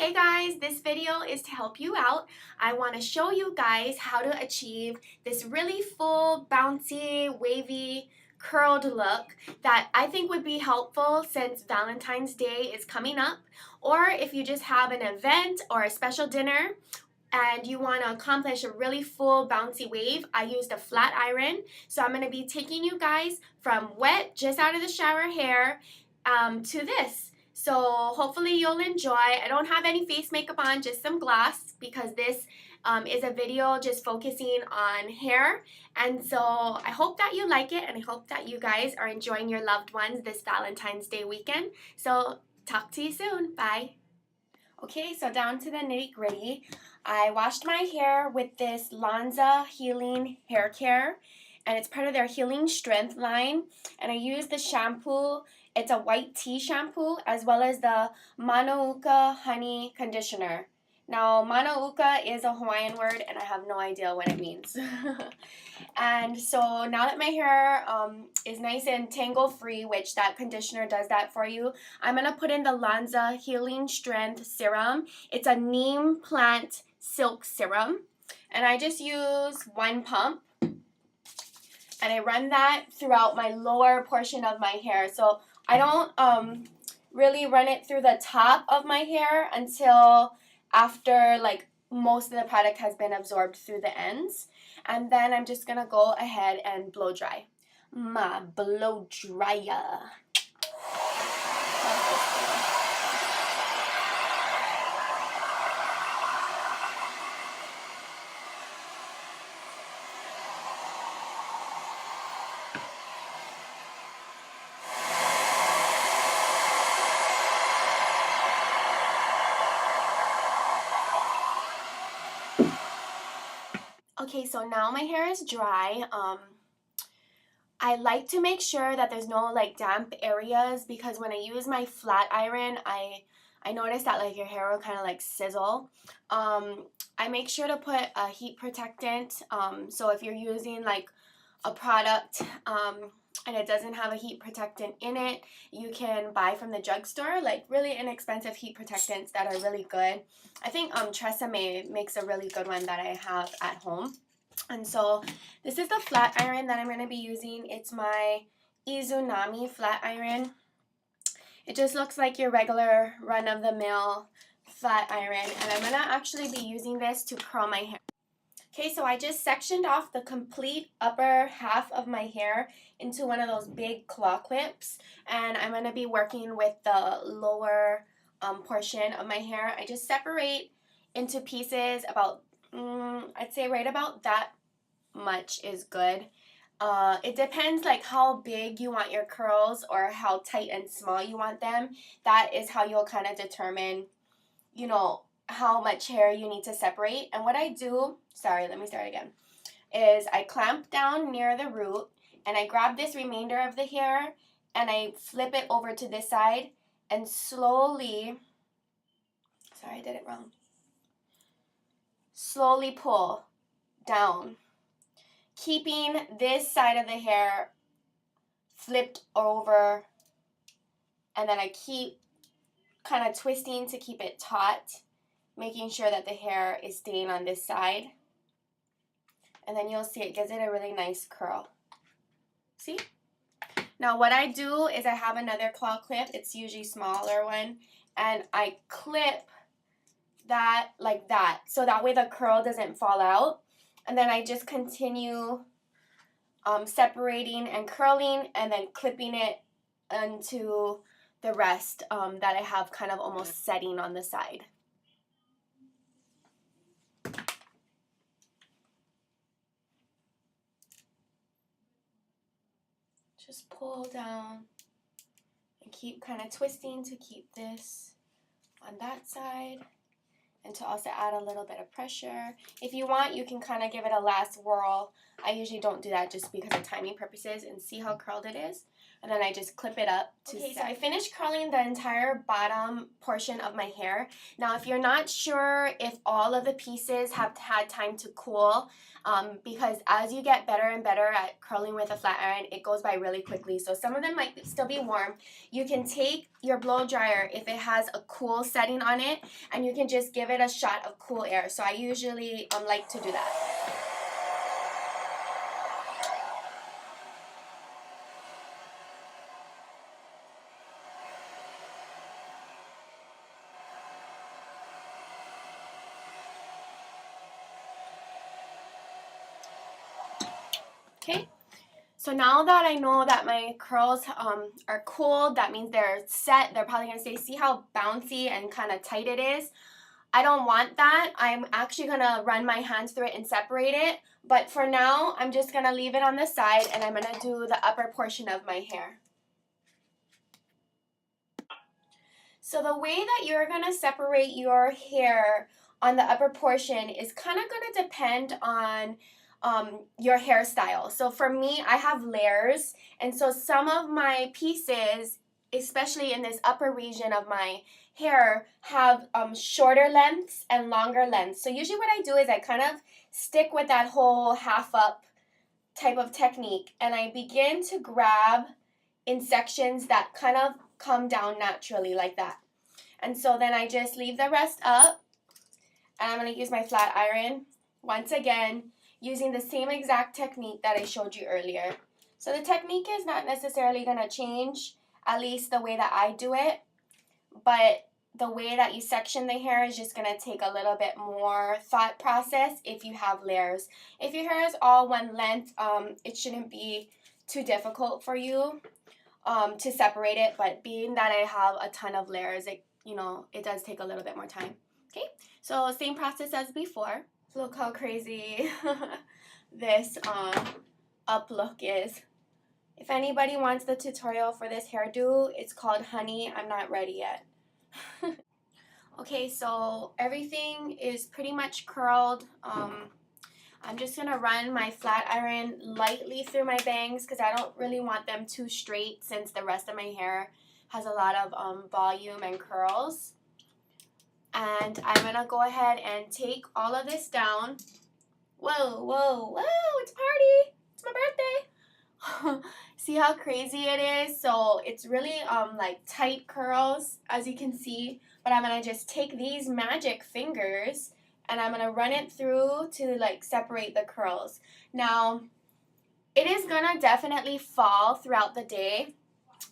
Hey guys, this video is to help you out. I want to show you guys how to achieve this really full, bouncy, wavy, curled look that I think would be helpful since Valentine's Day is coming up, or if you just have an event or a special dinner and you want to accomplish a really full bouncy wave. I used a flat iron, so I'm going to be taking you guys from wet, just out of the shower hair to this. So hopefully you'll enjoy. I don't have any face makeup on, just some gloss, because this is a video just focusing on hair. And so I hope that you like it, and I hope that you guys are enjoying your loved ones this Valentine's Day weekend. So talk to you soon. Bye. Okay, so down to the nitty gritty. I washed my hair with this Lanza Healing Hair Care, and it's part of their Healing Strength line. And I used the shampoo. It's a white tea shampoo, as well as the Manauka Honey Conditioner. Now, Manauka is a Hawaiian word, and I have no idea what it means. And so now that my hair is nice and tangle-free, which that conditioner does that for you, I'm going to put in the Lanza Healing Strength Serum. It's a neem plant silk serum. And I just use one pump. And I run that throughout my lower portion of my hair. So I don't really run it through the top of my hair until after like most of the product has been absorbed through the ends. And then I'm just going to go ahead and blow dry. My blow dryer. Okay, so now my hair is dry. I like to make sure that there's no like damp areas, because when I use my flat iron, I notice that like your hair will kind of like sizzle. I make sure to put a heat protectant. So if you're using like a product and it doesn't have a heat protectant in it, you can buy from the drugstore like really inexpensive heat protectants that are really good. I think Tresemme makes a really good one that I have at home. And so this is the flat iron that I'm going to be using. It's my Izunami flat iron. It just looks like your regular run-of-the-mill flat iron, and I'm going to actually be using this to curl my hair. Okay, so I just sectioned off the complete upper half of my hair into one of those big claw clips, and I'm going to be working with the lower portion of my hair. I just separate into pieces about, I'd say right about that much is good. It depends like how big you want your curls or how tight and small you want them. That is how you'll kind of determine, you know, how much hair you need to separate. And what I do, let me start again, is I clamp down near the root and I grab this remainder of the hair and I flip it over to this side and slowly, I did it wrong, slowly pull down, keeping this side of the hair flipped over, and then I keep kind of twisting to keep it taut, making sure that the hair is staying on this side. And then you'll see it gives it a really nice curl. See? Now what I do is I have another claw clip. It's usually a smaller one. And I clip that like that. So that way the curl doesn't fall out. And then I just continue separating and curling and then clipping it into the rest that I have kind of almost setting on the side. Just pull down and keep kind of twisting to keep this on that side and to also add a little bit of pressure. If you want, you can kind of give it a last whirl. I usually don't do that just because of timing purposes, and see how curled it is. and then I just clip it up to set. So I finished curling the entire bottom portion of my hair. Now if you're not sure if all of the pieces have had time to cool, because as you get better and better at curling with a flat iron, it goes by really quickly. So some of them might still be warm. You can take your blow dryer if it has a cool setting on it, and you can just give it a shot of cool air. So I usually like to do that. Okay, so now that I know that my curls are cool, that means they're set. They're probably going to say, see how bouncy and kind of tight it is? I don't want that. I'm actually going to run my hands through it and separate it. But for now, I'm just going to leave it on the side, and I'm going to do the upper portion of my hair. So the way that you're going to separate your hair on the upper portion is kind of going to depend on your hairstyle. So for me, I have layers, and so some of my pieces, especially in this upper region of my hair, have shorter lengths and longer lengths. So usually what I do is I kind of stick with that whole half up type of technique, and I begin to grab in sections that kind of come down naturally like that. And so then I just leave the rest up, and I'm going to use my flat iron once again, using the same exact technique that I showed you earlier. So the technique is not necessarily going to change, at least the way that I do it, but the way that you section the hair is just going to take a little bit more thought process if you have layers. If your hair is all one length, it shouldn't be too difficult for you to separate it, but being that I have a ton of layers, it does take a little bit more time. Okay, so same process as before. Look how crazy this up look is. If anybody wants the tutorial for this hairdo, it's called Honey, I'm Not Ready Yet. Okay, so everything is pretty much curled. I'm just going to run my flat iron lightly through my bangs because I don't really want them too straight since the rest of my hair has a lot of volume and curls. And I'm going to go ahead and take all of this down. Whoa, whoa, whoa, it's a party. It's my birthday. See how crazy it is? So it's really like tight curls, as you can see. But I'm going to just take these magic fingers and I'm going to run it through to like separate the curls. Now, it is going to definitely fall throughout the day.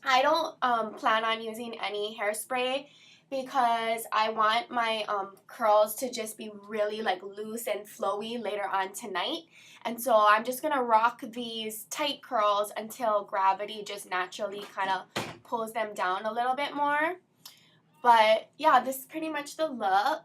I don't plan on using any hairspray because I want my curls to just be really like loose and flowy later on tonight. And so I'm just going to rock these tight curls until gravity just naturally kind of pulls them down a little bit more. But yeah, this is pretty much the look.